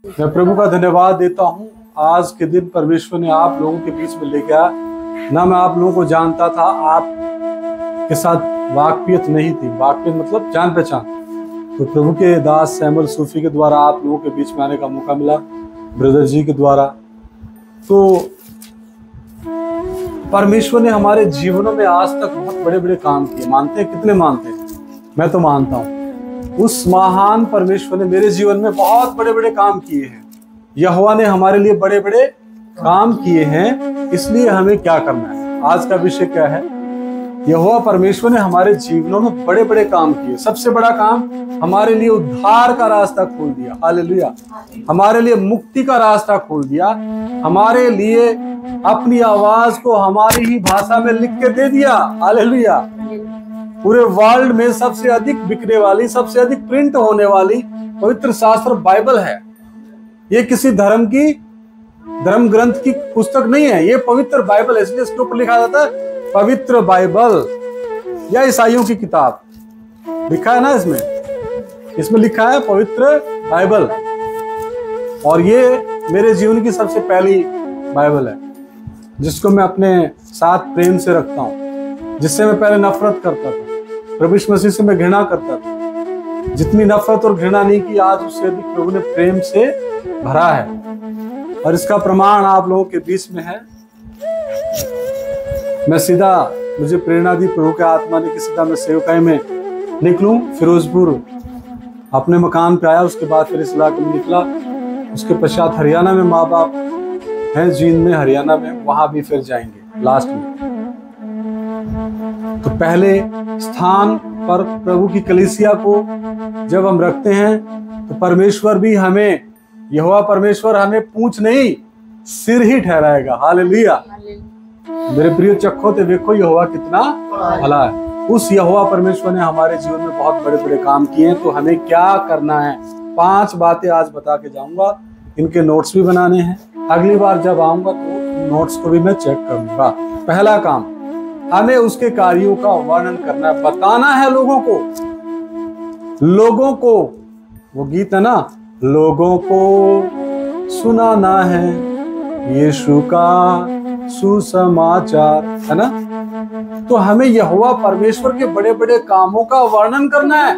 मैं प्रभु का धन्यवाद देता हूँ। आज के दिन परमेश्वर ने आप लोगों के बीच में लेके आया। ना मैं आप लोगों को जानता था, आप के साथ वाकफियत नहीं थी। वाकफियत मतलब जान पहचान। तो प्रभु के दास सैमुअल सूफी के द्वारा आप लोगों के बीच में आने का मौका मिला, ब्रदर जी के द्वारा। तो परमेश्वर ने हमारे जीवनों में आज तक बहुत बड़े बड़े काम किए। मानते हैं? कितने मानते हैं? मैं तो मानता हूँ। उस महान परमेश्वर ने मेरे जीवन में बहुत बड़े बड़े काम किए हैं। यहोवा ने हमारे लिए बड़े बड़े काम किए हैं। इसलिए हमें क्या करना है? आज का विषय क्या है? यहोवा परमेश्वर ने हमारे जीवनों में बड़े बड़े काम किए। सबसे बड़ा काम, हमारे लिए उद्धार का रास्ता खोल दिया। हालेलुया। हमारे लिए मुक्ति का रास्ता खोल दिया। हमारे लिए अपनी आवाज को हमारी ही भाषा में लिख के दे दिया। हालेलुया। पूरे वर्ल्ड में सबसे अधिक बिकने वाली, सबसे अधिक प्रिंट होने वाली पवित्र शास्त्र बाइबल है। ये किसी धर्म ग्रंथ की पुस्तक नहीं है, ये पवित्र बाइबल है। इसलिए इसके ऊपर लिखा जाता है पवित्र बाइबल या ईसाइयों की किताब। लिखा है ना, इसमें लिखा है पवित्र बाइबल। और ये मेरे जीवन की सबसे पहली बाइबल है, जिसको मैं अपने साथ प्रेम से रखता हूँ। जिससे मैं पहले नफरत करता था, प्रभु यीशु मसीह से मैं घृणा करता था। जितनी नफरत और घृणा नहीं की, आज उससे अधिक प्रभु ने प्रेम से भरा है। और इसका प्रमाण आप लोगों के बीच में है। मुझे प्रेरणा दी प्रभु के आत्मा ने कि सीधा मैं सेवकाई में निकलूं। फिरोजपुर अपने मकान पे आया, उसके बाद फिर इस इलाके में निकला। उसके पश्चात हरियाणा में माँ बाप हैं, जींद में, हरियाणा में, वहां भी फिर जाएंगे लास्ट में। तो पहले स्थान पर प्रभु की कलीसिया को जब हम रखते हैं, तो परमेश्वर भी हमें, यहोवा परमेश्वर हमें पूंछ नहीं सिर ही ठहराएगा। हालेलुया। मेरे प्रिय चखो ते देखो यहोवा कितना भला है। उस यहोवा परमेश्वर ने हमारे जीवन में बहुत बड़े बड़े काम किए हैं। तो हमें क्या करना है? 5 बातें आज बता के जाऊंगा। इनके नोट्स भी बनाने हैं। अगली बार जब आऊंगा तो नोट्स को भी मैं चेक करूंगा। पहला काम, हमें उसके कार्यों का वर्णन करना है, बताना है लोगों को। वो गीत है ना, लोगों को सुनाना है यीशु का सुसमाचार, है ना। तो हमें यहोवा परमेश्वर के बड़े बड़े कामों का वर्णन करना है।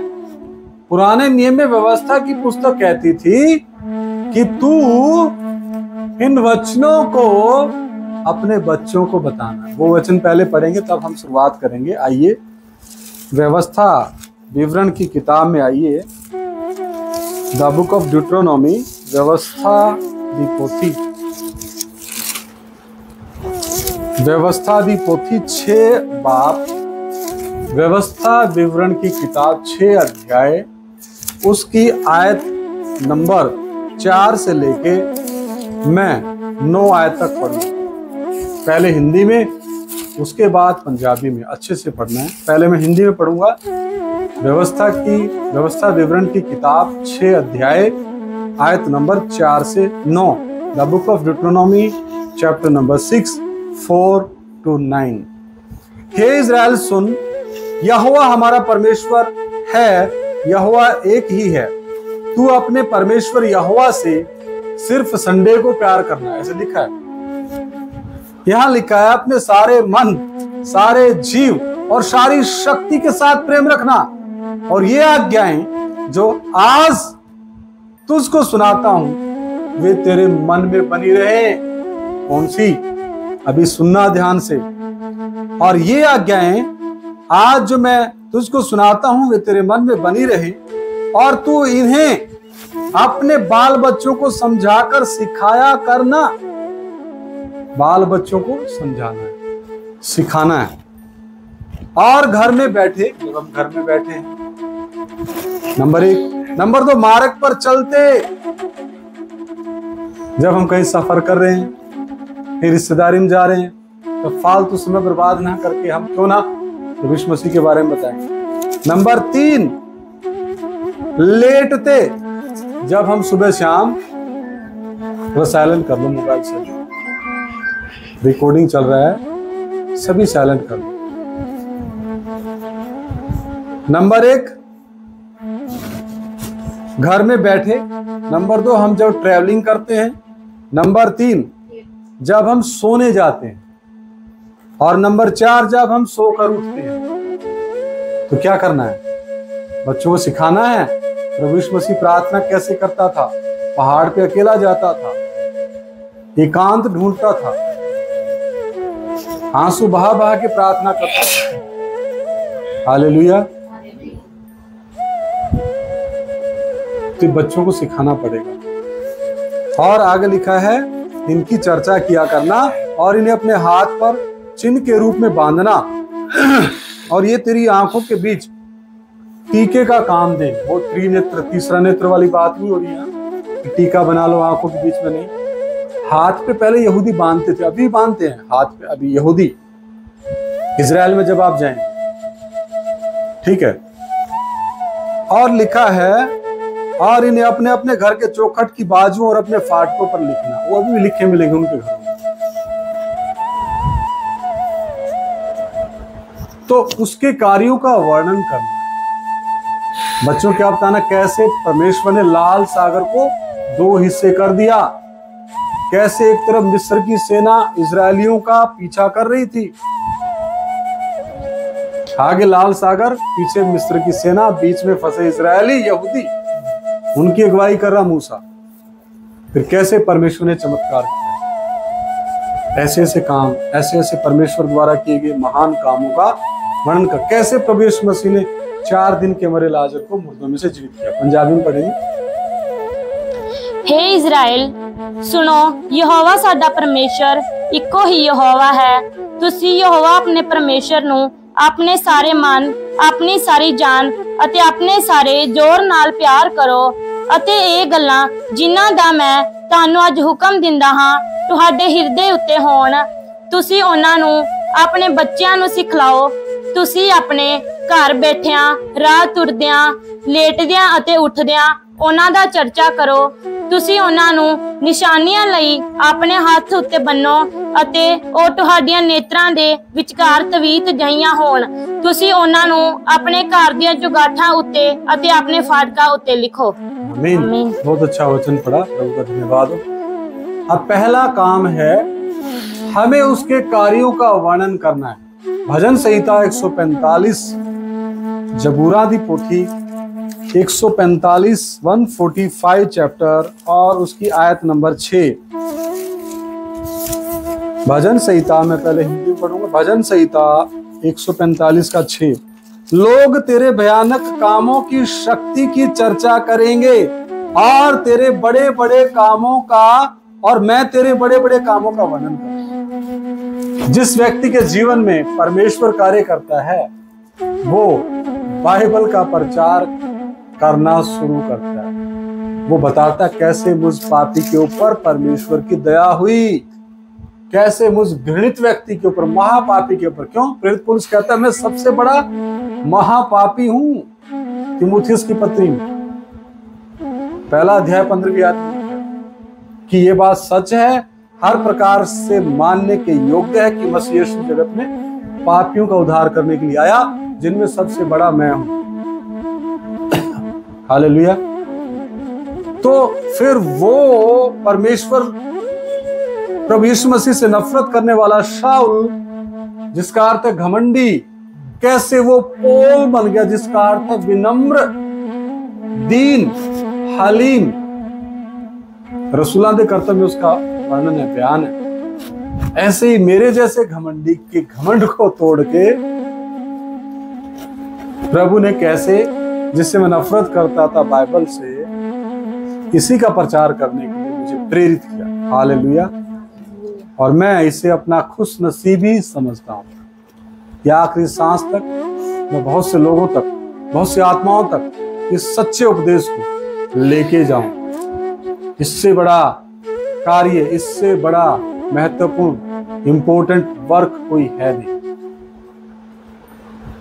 पुराने नियम में व्यवस्था की पुस्तक कहती थी कि तू इन वचनों को अपने बच्चों को बताना। वो वचन पहले पढ़ेंगे, तब हम शुरुआत करेंगे। आइए व्यवस्था विवरण की किताब में आइए। द बुक ऑफ ड्यूटरोनॉमी, व्यवस्था दी पोथी 6 बाब, व्यवस्था विवरण की किताब 6 अध्याय, उसकी आयत नंबर 4 से लेके मैं 9 आयत तक पढ़ूंगा। पहले हिंदी में, उसके बाद पंजाबी में। अच्छे से पढ़ना है। पहले मैं हिंदी में पढ़ूंगा। व्यवस्था विवरण की किताब 6 अध्याय, आयत नंबर 4 से 9। The book of Deuteronomy chapter number 6 4 to 9। हे इज़राइल सुन, यहोवा हमारा परमेश्वर है, यहोवा एक ही है। तू अपने परमेश्वर यहोवा से सिर्फ संडे को प्यार करना। ऐसे लिखा है, यहां लिखा है अपने सारे मन, सारे जीव और सारी शक्ति के साथ प्रेम रखना। और ये आज्ञाएं जो आज तुझको सुनाता हूं, वे तेरे मन में बनी रहे। कौन सी? अभी सुनना ध्यान से। और ये आज्ञाएं आज जो मैं तुझको सुनाता हूं, वे तेरे मन में बनी रहे, और तू इन्हें अपने बाल बच्चों को समझाकर सिखाया करना। बाल बच्चों को समझाना है, सिखाना है। और घर में बैठे, जब हम घर में बैठे हैं, नंबर 1। नंबर 2, मार्ग पर चलते, जब हम कहीं सफर कर रहे हैं, फिर रिश्तेदारी में जा रहे हैं, तो फालतू समय बर्बाद ना करके हम क्यों ना प्रभु यीशु मसीह के बारे में बताएं। नंबर 3, लेटते, जब हम सुबह शाम, वो साइलेंट कर लो मोबाइल से, रिकॉर्डिंग चल रहा है, सभी साइलेंट कर लो। नंबर 1, घर में बैठे। नंबर 2, हम जब ट्रैवलिंग करते हैं। नंबर 3, जब हम सोने जाते हैं। और नंबर 4, जब हम सोकर उठते हैं। तो क्या करना है? बच्चों को सिखाना है। प्रभु यीशु मसीह प्रार्थना कैसे करता था? पहाड़ पे अकेला जाता था, एकांत ढूंढता था, आंसू बहा बहा के प्रार्थना करता था। हालेलुया। तो बच्चों को सिखाना पड़ेगा। और आगे लिखा है, इनकी चर्चा किया करना और इन्हें अपने हाथ पर चिन्ह के रूप में बांधना, और ये तेरी आंखों के बीच टीके का काम दे। वो त्रिनेत्र, तीसरा नेत्र वाली बात नहीं हो रही है, टीका बना लो आंखों के बीच में नहीं। हाथ पे पहले यहूदी बांधते थे, अभी बांधते हैं हाथ पे, अभी यहूदी इजराइल में जब आप जाएंगे, ठीक है। और लिखा है, और इन्हें अपने अपने घर के चौखट की बाजुओं और अपने फाटकों पर लिखना। वो अभी भी लिखे मिलेंगे उनके घरों में। तो उसके कार्यों का वर्णन करना। बच्चों क्या बताना, कैसे परमेश्वर ने लाल सागर को 2 हिस्से कर दिया, कैसे एक तरफ मिस्र की सेना इजरायलियों का पीछा कर रही थी, आगे लाल सागर, पीछे मिस्र की सेना, बीच में फंसे इजरायली यहूदी, उनकी अगुवाई कर रहा मूसा। फिर कैसे परमेश्वर ने चमत्कार किया, ऐसे ऐसे काम, ऐसे ऐसे परमेश्वर द्वारा किए गए महान कामों का वर्णन कर। कैसे प्रभु यीशु मसीह ने 4 दिन के मरे लाजर को मुर्दों में से जीवित किया। पंजाबी में पढ़ेंगे। हे इज़राइल सुनो, यहोवा साडा परमेश्वर इको ही यहोवा है। तुसी यहोवा अपने परमेश्वर नू अपने सारे मन, अपनी सारी जान ਅਤੇ ਆਪਣੇ ਸਾਰੇ ਜ਼ੋਰ ਨਾਲ ਪਿਆਰ ਕਰੋ, ਅਤੇ ਇਹ ਗੱਲਾਂ ਜਿਨ੍ਹਾਂ ਦਾ ਮੈਂ ਤੁਹਾਨੂੰ ਅੱਜ ਹੁਕਮ ਦਿੰਦਾ ਹਾਂ ਤੁਹਾਡੇ ਹਿਰਦੇ ਉੱਤੇ ਹੋਣ। ਤੁਸੀਂ ਉਹਨਾਂ ਨੂੰ ਆਪਣੇ ਬੱਚਿਆਂ ਨੂੰ ਸਿਖਲਾਓ। ਤੁਸੀਂ ਆਪਣੇ ਘਰ ਬੈਠਿਆਂ, ਰਾਹ ਤੁਰਦਿਆਂ, ਲੇਟਦਿਆਂ ਅਤੇ ਉੱਠਦਿਆਂ ਉਹਨਾਂ ਦਾ ਚਰਚਾ ਕਰੋ। ਤੁਸੀਂ ਉਹਨਾਂ ਨੂੰ ਨਿਸ਼ਾਨੀਆਂ ਲਈ ਆਪਣੇ ਹੱਥ ਉੱਤੇ ਬੰਨੋ ਅਤੇ ਉਹ ਤੁਹਾਡੀਆਂ ਨੇਤਰਾਂ ਦੇ ਵਿਚਕਾਰ ਤਵੀਤ ਜਹੀਆਂ ਹੋਣ। ਤੁਸੀਂ ਉਹਨਾਂ ਨੂੰ ਆਪਣੇ ਘਰ ਦੀਆਂ ਚੁਗਾਠਾਂ ਉੱਤੇ ਅਤੇ ਆਪਣੇ ਫਾਟਕਾਂ ਉੱਤੇ लिखो। आमीन। बहुत अच्छा वचन पढ़ा, प्रभु का धन्यवाद हो। अब पहला काम है, हमें उसके कार्यों का वर्णन करना है। भजन संहिता 145, जबूरा दी पोथी 145, 145 चैप्टर और उसकी आयत नंबर 6। भजन संहिता में पहले हिंदी पढ़ूंगा। भजन संहिता 145 का 6। लोग तेरे भयानक कामों की शक्ति की चर्चा करेंगे और तेरे बड़े बड़े कामों का, और मैं तेरे बड़े बड़े कामों का वर्णन करूंगा। जिस व्यक्ति के जीवन में परमेश्वर कार्य करता है वो बाइबल का प्रचार करना शुरू करता है। वो बताता कैसे मुझ पापी के ऊपर परमेश्वर की दया हुई, कैसे मुझ घृणित व्यक्ति के ऊपर, महापापी के ऊपर। क्यों? प्रेरित पौलुस कहता है मैं सबसे बड़ा महापापी हूं। तीमुथियुस की पत्री में 1 अध्याय 15वीं आयत कि ये बात सच है, हर प्रकार से मानने के योग्य है कि मसीह यीशु जगत में पापियों का उद्धार करने के लिए आया, जिनमें सबसे बड़ा मैं हूं। हालेलुया। तो फिर वो परमेश्वर, प्रभु यीशु मसीह से नफरत करने वाला शाऊल, जिसका अर्थ है घमंडी, कैसे वो पौल बन गया, जिसका अर्थ है विनम्र, दीन, हलीम। रसूलां दे कर्तव्य में उसका वर्णन है, बयान है। ऐसे ही मेरे जैसे घमंडी के घमंड को तोड़ के प्रभु ने कैसे, जिससे मैं नफरत करता था बाइबल से, इसी का प्रचार करने के लिए मुझे प्रेरित किया। हालेलुया। और मैं इसे अपना खुश नसीबी समझता हूँ। या आखिरी सांस तक मैं बहुत से लोगों तक, बहुत सी आत्माओं तक इस सच्चे उपदेश को लेके जाऊं। इससे बड़ा कार्य, इससे बड़ा महत्वपूर्ण इम्पोर्टेंट वर्क कोई है नहीं,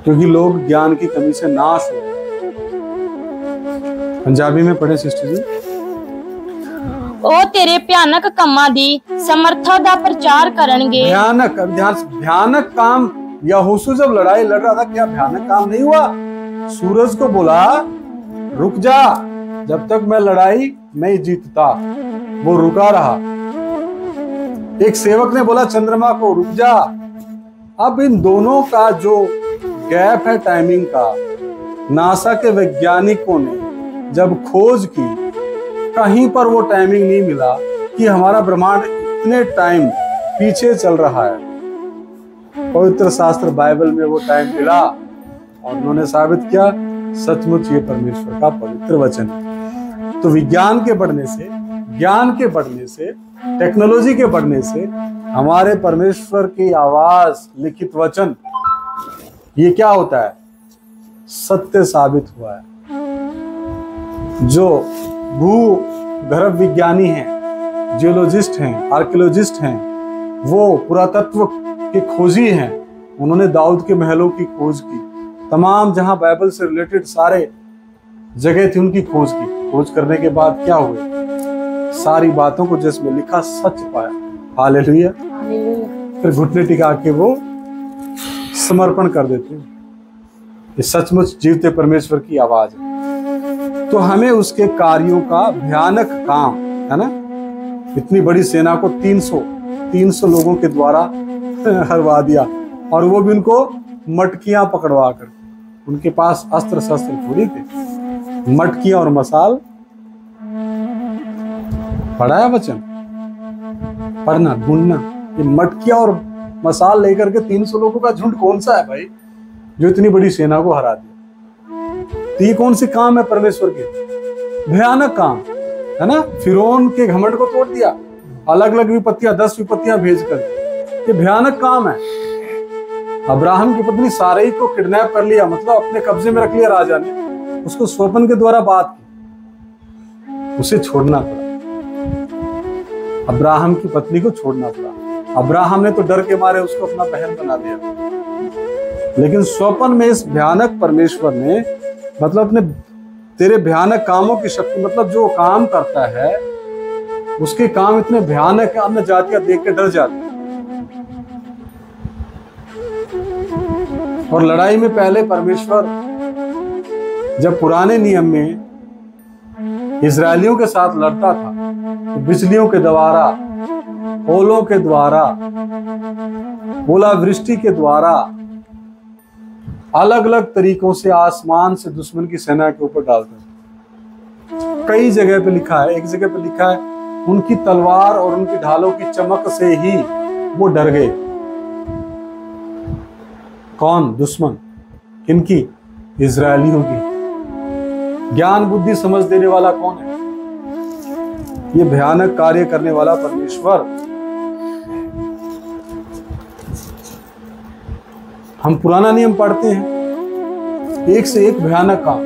क्योंकि लोग ज्ञान की कमी से नाश हो रहे। पंजाबी में पढ़े सिस्टर जी। ਉਹ तेरे भयानक कामां दी समर्था दा प्रचार करनगे। भयानक, भयानक काम। यहोशू जब लड़ाई लड़ रहा था, क्या भयानक काम नहीं हुआ? सूरज को बोला रुक जा, जब तक मैं लड़ाई नहीं जीतता। वो रुका रहा। एक सेवक ने बोला चंद्रमा को, रुक जा। अब इन दोनों का जो गैप है टाइमिंग का, नासा के वैज्ञानिकों ने जब खोज की, कहीं पर वो टाइमिंग नहीं मिला कि हमारा ब्रह्मांड इतने टाइम पीछे चल रहा है। पवित्र शास्त्र बाइबल में वो टाइम मिला और उन्होंने साबित किया सचमुच ये परमेश्वर का पवित्र वचन है। तो विज्ञान के बढ़ने से, ज्ञान के बढ़ने से, टेक्नोलॉजी के बढ़ने से हमारे परमेश्वर की आवाज, लिखित वचन, ये क्या होता है? सत्य साबित हुआ है। जो भूगर्भ विज्ञानी हैं, जियोलॉजिस्ट हैं, आर्कियोलॉजिस्ट हैं, वो पुरातत्व के खोजी हैं, उन्होंने दाऊद के महलों की खोज की, तमाम जहां बाइबल से रिलेटेड सारे जगह थी उनकी खोज की। खोज करने के बाद क्या हुए? सारी बातों को जिसमें लिखा सच पाया। हालेलुया। फिर घुटने टिका के वो समर्पण कर देते हैं। ये सचमुच जीवते परमेश्वर की आवाज है। तो हमें उसके कार्यों का भयानक काम है ना, इतनी बड़ी सेना को 300 लोगों के द्वारा हरवा दिया, और वो भी उनको मटकियां पकड़वा कर। उनके पास अस्त्र शस्त्र थोड़ी थे, मटकियां और मसाल। पढ़ा है वचन, पढ़ना, ढूंढना। ये मटकियां और मसाल लेकर के 300 लोगों का झुंड कौन सा है भाई, जो इतनी बड़ी सेना को हरा दिया? तो ये कौन से काम है परमेश्वर के? भयानक काम है ना। फिरौन के घमंड को तोड़ दिया, अलग अलग विपत्तियां, 10 विपत्तियां भेजकर। ये भयानक काम है। अब्राहम की पत्नी सारई को किडनैप कर लिया, मतलब अपने कब्जे में रख लिया राजा ने। उसको स्वप्न के द्वारा बात की, उसे छोड़ना पड़ा। अब्राहम की पत्नी को छोड़ना पड़ा। अब्राहम ने तो डर के मारे उसको अपना बहन बना दिया, लेकिन स्वप्न में इस भयानक परमेश्वर ने, मतलब अपने तेरे भयानक कामों की शक्ति, मतलब जो काम करता है उसके काम इतने भयानक है, अन्य जातियां देख के डर जाती है। और लड़ाई में पहले परमेश्वर जब पुराने नियम में इजरायलियों के साथ लड़ता था, तो बिजलियों के द्वारा, ओलों के द्वारा, ओलावृष्टि के द्वारा, अलग अलग तरीकों से आसमान से दुश्मन की सेना के ऊपर डालते थे। कई जगह पे लिखा है, एक जगह पे लिखा है उनकी तलवार और उनकी ढालों की चमक से ही वो डर गए। कौन? दुश्मन। किनकी? इजरायलियों की। ज्ञान बुद्धि समझ देने वाला कौन है? ये भयानक कार्य करने वाला परमेश्वर। हम पुराना नियम पढ़ते हैं, एक से एक भयानक काम।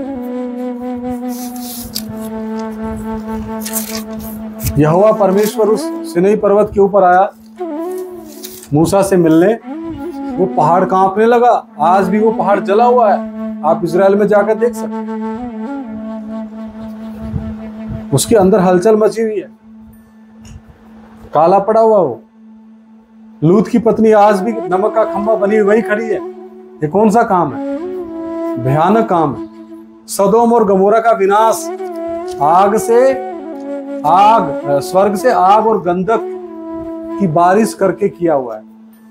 यहोवा परमेश्वर उस सिनै पर्वत के ऊपर आया मूसा से मिलने। वो पहाड़ कांपने लगा। आज भी वो पहाड़ जला हुआ है, आप इजराइल में जाकर देख सकते हैं। उसके अंदर हलचल मची हुई है, काला पड़ा हुआ वो। लूत की पत्नी आज भी नमक का खंभा बनी वही खड़ी है। ये कौन सा काम है? भयानक काम है। सदोम और गमोरा का विनाश स्वर्ग से आग और गंधक की बारिश करके किया हुआ है।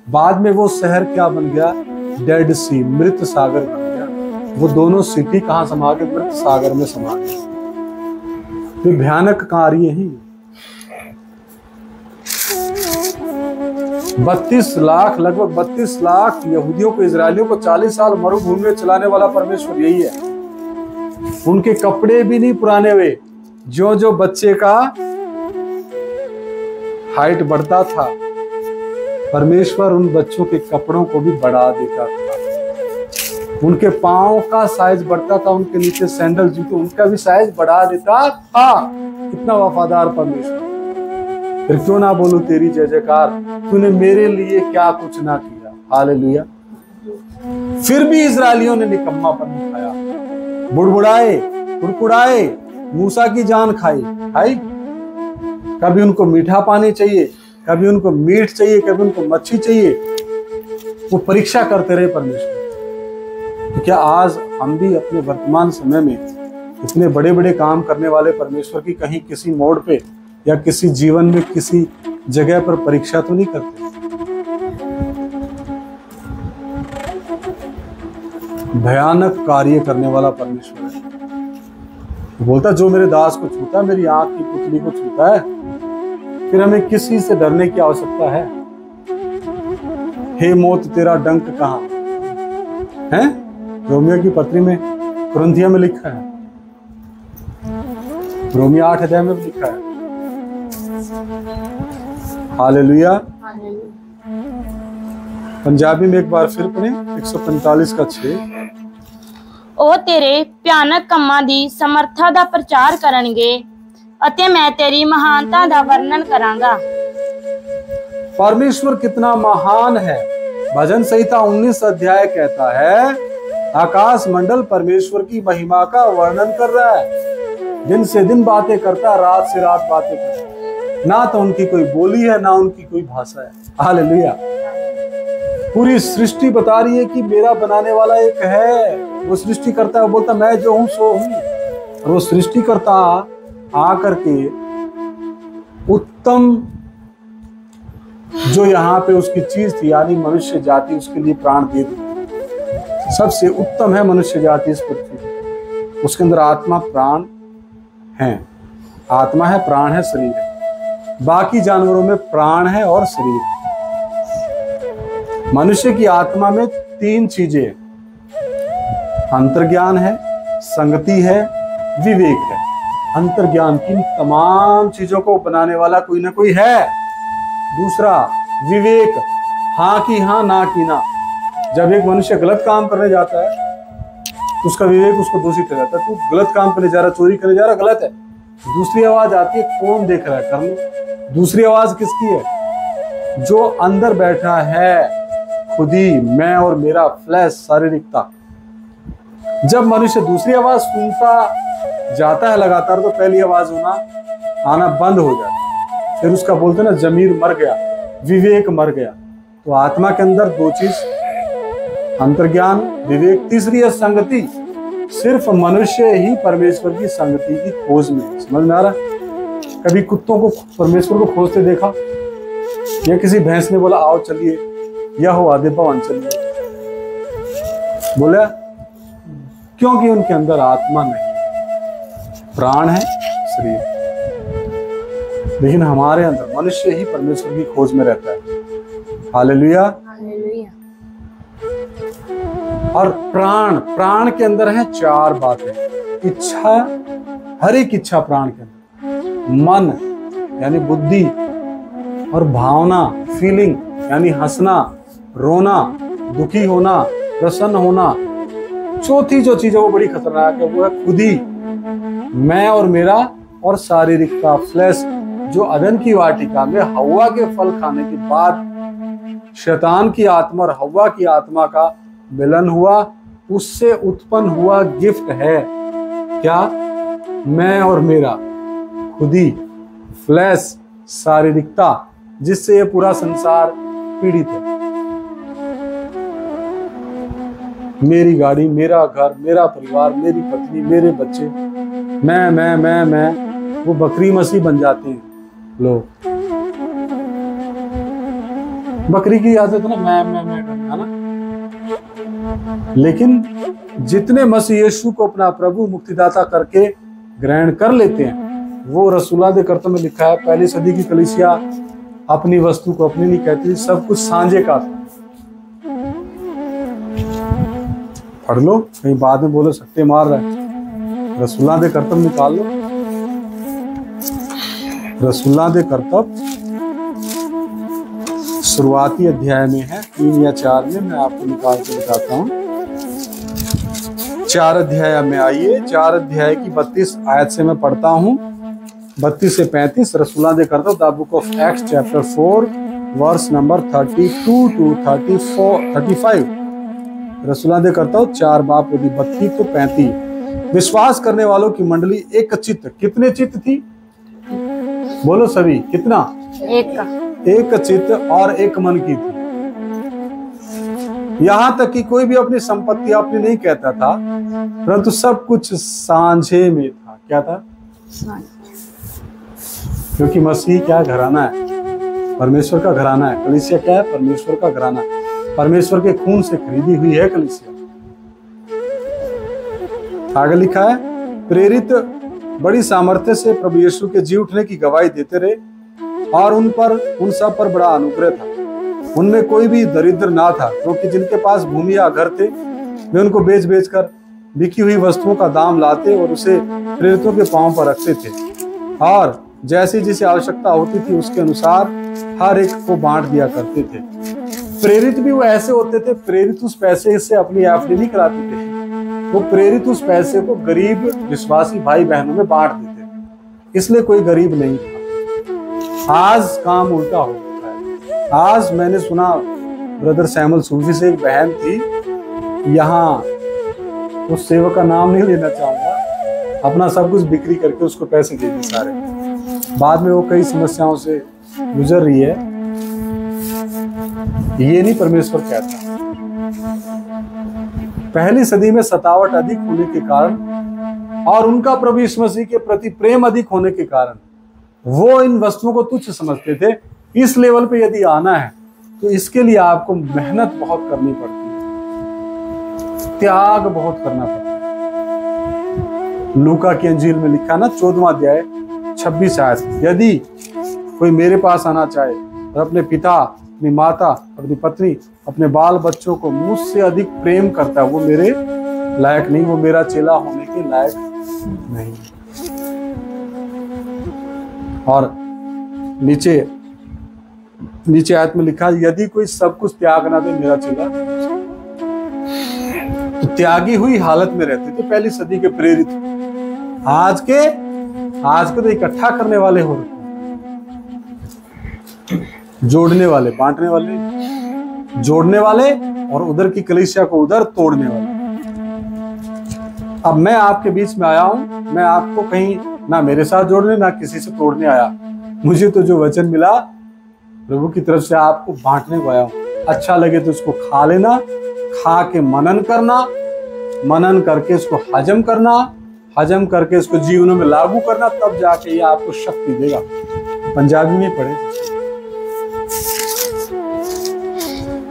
बाद में वो शहर क्या बन गया? डेड सी, मृत सागर बन गया। वो दोनों सिटी कहां समा के? मृत सागर में समा गए। ये भयानक कार्य ही। 32 लाख, लगभग 32 लाख यहूदियों को, इजरायलियों को 40 साल मरुभूमि में चलाने वाला परमेश्वर यही है। उनके कपड़े भी नहीं पुराने हुए। जो जो बच्चे का हाइट बढ़ता था, परमेश्वर उन बच्चों के कपड़ों को भी बढ़ा देता था। उनके पांव का साइज बढ़ता था, उनके नीचे सैंडल, जूते, उनका भी साइज बढ़ा देता था। कितना वफादार परमेश्वर। फिर क्यों ना बोलूं तेरी जय जयकार, तूने मेरे लिए क्या कुछ ना किया। हालेलुया। फिर भी इजरायलियों ने निकम्मापन दिखाया, बुड़बुड़ाए, कुड़कुड़ाए, मूसा की जान खाई। कभी उनको मीठा पानी चाहिए, कभी उनको मीट चाहिए, कभी उनको मच्छी चाहिए। वो परीक्षा करते रहे परमेश्वर। तो क्या आज हम भी अपने वर्तमान समय में इतने बड़े बड़े काम करने वाले परमेश्वर की कहीं किसी मोड़ पे या किसी जीवन में किसी जगह पर परीक्षा तो नहीं करते। भयानक कार्य करने वाला परमेश्वर है। बोलता जो मेरे दास को छूता है, मेरी आंख की पुतली को छूता है, फिर हमें किसी से डरने की आवश्यकता है। हे मौत तेरा डंक कहाँ है? रोमियो की पत्री में, कुरिन्थियों में लिखा है, रोमियो 8 अध्याय में लिखा है। हालेलुया। पंजाबी में एक बार फिर पढ़े, 145 का 6। ਉਹ ਤੇਰੇ ਭਿਆਨਕ ਕੰਮਾਂ ਦੀ ਸਮਰੱਥਾ ਦਾ ਪ੍ਰਚਾਰ ਕਰਨਗੇ ਅਤੇ ਮੈਂ ਤੇਰੀ ਮਹਾਨਤਾ ਦਾ ਵਰਣਨ ਕਰਾਂਗਾ। परमेश्वर कितना महान है। भजन संहिता 19 अध्याय कहता है आकाश मंडल परमेश्वर की महिमा का वर्णन कर रहा है। दिन से दिन बातें करता, रात से रात बातें करता। ना तो उनकी कोई बोली है, ना उनकी कोई भाषा है। हालेलुया। पूरी सृष्टि बता रही है कि मेरा बनाने वाला एक है। वो सृष्टि करता है, बोलता मैं जो हूं सो हूं। और वो सृष्टि करता आकर के उत्तम जो यहाँ पे उसकी चीज थी, यानी मनुष्य जाति, उसके लिए प्राण दे दी। सबसे उत्तम है मनुष्य जाति इस पृथ्वी। उसके अंदर आत्मा प्राण है, आत्मा है, प्राण है, शरीर है। बाकी जानवरों में प्राण है और शरीर है। मनुष्य की आत्मा में 3 चीजें, अंतर्ज्ञान है, संगति है, विवेक है। अंतर्ज्ञान की तमाम चीजों को बनाने वाला कोई ना कोई है। दूसरा विवेक, हाँ की हाँ, ना की ना। जब एक मनुष्य गलत काम करने जाता है तो उसका विवेक उसको दोषी ठहराता है। तू गलत काम करने जा रहा, चोरी करने जा रहा, गलत है। दूसरी आवाज आती है, कौन देख रहा है, कर लो। दूसरी आवाज किसकी है? जो अंदर बैठा है, खुदी, मैं और मेरा, फ्लैश, शारीरिकता। जब मनुष्य दूसरी आवाज सुनता जाता है लगातार, तो पहली आवाज आना बंद हो जाता है। फिर उसका बोलते ना जमीर मर गया, विवेक मर गया। तो आत्मा के अंदर 2 चीज, अंतर्ज्ञान, विवेक। तीसरी है संगति। सिर्फ मनुष्य ही परमेश्वर की संगति की खोज में। समझ में आ रहा? कभी कुत्तों को परमेश्वर को खोजते देखा? या किसी भैंस ने बोला आओ चलिए, या हो आधे भवन चलिए, बोला? क्योंकि उनके अंदर आत्मा नहीं, प्राण है, शरीर। लेकिन हमारे अंदर मनुष्य ही परमेश्वर की खोज में रहता है। हालेलुया। और प्राण के अंदर है 4 बातें। इच्छा, हर एक इच्छा प्राण के अंदर। मन यानी बुद्धि, और भावना, फीलिंग यानी हंसना, रोना, दुखी होना, प्रसन्न होना। चौथी जो चीज है वो बड़ी खतरनाक है, वो है खुदी, मैं और मेरा, और शारीरिकता, फ्लैश। जो अदन की वाटिका में हव्वा के फल खाने के बाद शैतान की आत्मा और हव्वा की आत्मा का मिलन हुआ, उससे उत्पन्न हुआ गिफ्ट है क्या? मैं और मेरा, खुदी, फ्लैश, शारीरिकता, जिससे ये पूरा संसार पीड़ित है। मेरी गाड़ी, मेरा घर, मेरा परिवार, मेरी पत्नी, मेरे बच्चे, मैं, वो बकरी मसीह बन जाते हैं लोग। बकरी की आदत ना, मैं है ना। लेकिन जितने मसीह यीशु को अपना प्रभु मुक्तिदाता करके ग्रहण कर लेते हैं, वो रसूला दे कर्तव्य में लिखा है, पहली सदी की कलीसिया अपनी वस्तु को अपनी नहीं कहती, सब कुछ सांझे का था। पढ़ लो, कहीं बाद में बोलो सट्टे मार रहा है। रसूला दे कर्तव्य निकाल लो। रसूला दे कर्तव्य शुरुआती अध्याय में है, 3 या 4 में। मैं आपको निकाल के बताता हूँ। 4 अध्याय में आइए। 4 अध्याय की 32 आयत से मैं पढ़ता हूँ, 32 से 35। रसूला दे कर्तव्य, the book of acts chapter 4 verse number 32 to 35। रसूला दे कर्तव्य 4 बाप 32 to 35। विश्वास करने वालों की मंडली एक चित्त। कितने चित्त थी? बोलो सभी, कितना? 1 एक चित्त और एक मन की थी। यहाँ तक कि कोई भी अपनी संपत्ति अपनी नहीं कहता था, परंतु सब कुछ सांझे में था। क्या था? क्योंकि मसीह क्या घराना है? परमेश्वर का घराना है। कलीसिया क्या है? परमेश्वर का घराना। परमेश्वर के खून से खरीदी हुई है कलीसिया। आगे लिखा है, प्रेरित बड़ी सामर्थ्य से प्रभु यीशु के जी उठने की गवाही देते रहे और उन सब पर बड़ा अनुग्रह था। उनमें कोई भी दरिद्र ना था, क्योंकि जिनके पास भूमि या घर थे वे उनको बेच बेच कर बिकी हुई वस्तुओं का दाम लाते और उसे प्रेरितों के पांव पर रखते थे और जैसी जिसे आवश्यकता होती थी उसके अनुसार हर एक को बांट दिया करते थे। प्रेरित भी वो ऐसे होते थे, प्रेरित उस पैसे से अपनी एफडी नहीं कराते थे, वो प्रेरित उस पैसे को गरीब विश्वासी भाई बहनों में बांट देते थे, इसलिए कोई गरीब नहीं था। आज काम उल्टा हो गया है। आज मैंने सुना ब्रदर सैमुअल सूफी से एक बहन थी, यहाँ उस सेवक का नाम नहीं लेना चाहूंगा, अपना सब कुछ बिक्री करके उसको पैसे दे दिए सारे। बाद में वो कई समस्याओं से गुजर रही है। ये नहीं परमेश्वर कहता। पहली सदी में सतावट अधिक होने के कारण और उनका प्रभु यीशु मसीह के प्रति प्रेम अधिक होने के कारण वो इन वस्तुओं को तुच्छ समझते थे। इस लेवल पे यदि आना है तो इसके लिए आपको मेहनत बहुत करनी पड़ती है, त्याग बहुत करना पड़ता है। लूका की अंजील में लिखा ना 14वां अध्याय 26 आयत, यदि कोई मेरे पास आना चाहे और अपने पिता, अपनी माता, अपनी पत्नी, अपने बाल बच्चों को मुझसे अधिक प्रेम करता है, वो मेरे लायक नहीं, वो मेरा चेला होने के लायक नहीं। और नीचे आयत में लिखा, यदि कोई सब कुछ त्याग ना दे मेरा चेला। तो त्यागी हुई हालत में रहते थे पहली सदी के प्रेरित। आज के तो इकट्ठा करने वाले हो रहे, जोड़ने वाले, बांटने वाले, जोड़ने वाले और उधर की कलीसिया को उधर तोड़ने वाले। अब मैं आपके बीच में आया हूं, मैं आपको कहीं ना मेरे साथ जोड़ने ना किसी से तोड़ने आया। मुझे तो जो वचन मिला प्रभु की तरफ से आपको बांटने को आया हूं। अच्छा लगे तो उसको खा लेना, खा के मनन करना, मनन करके उसको हजम करना, हजम करके उसको जीवनों में लागू करना, तब जाके ये आपको शक्ति देगा। पंजाबी में पढ़े,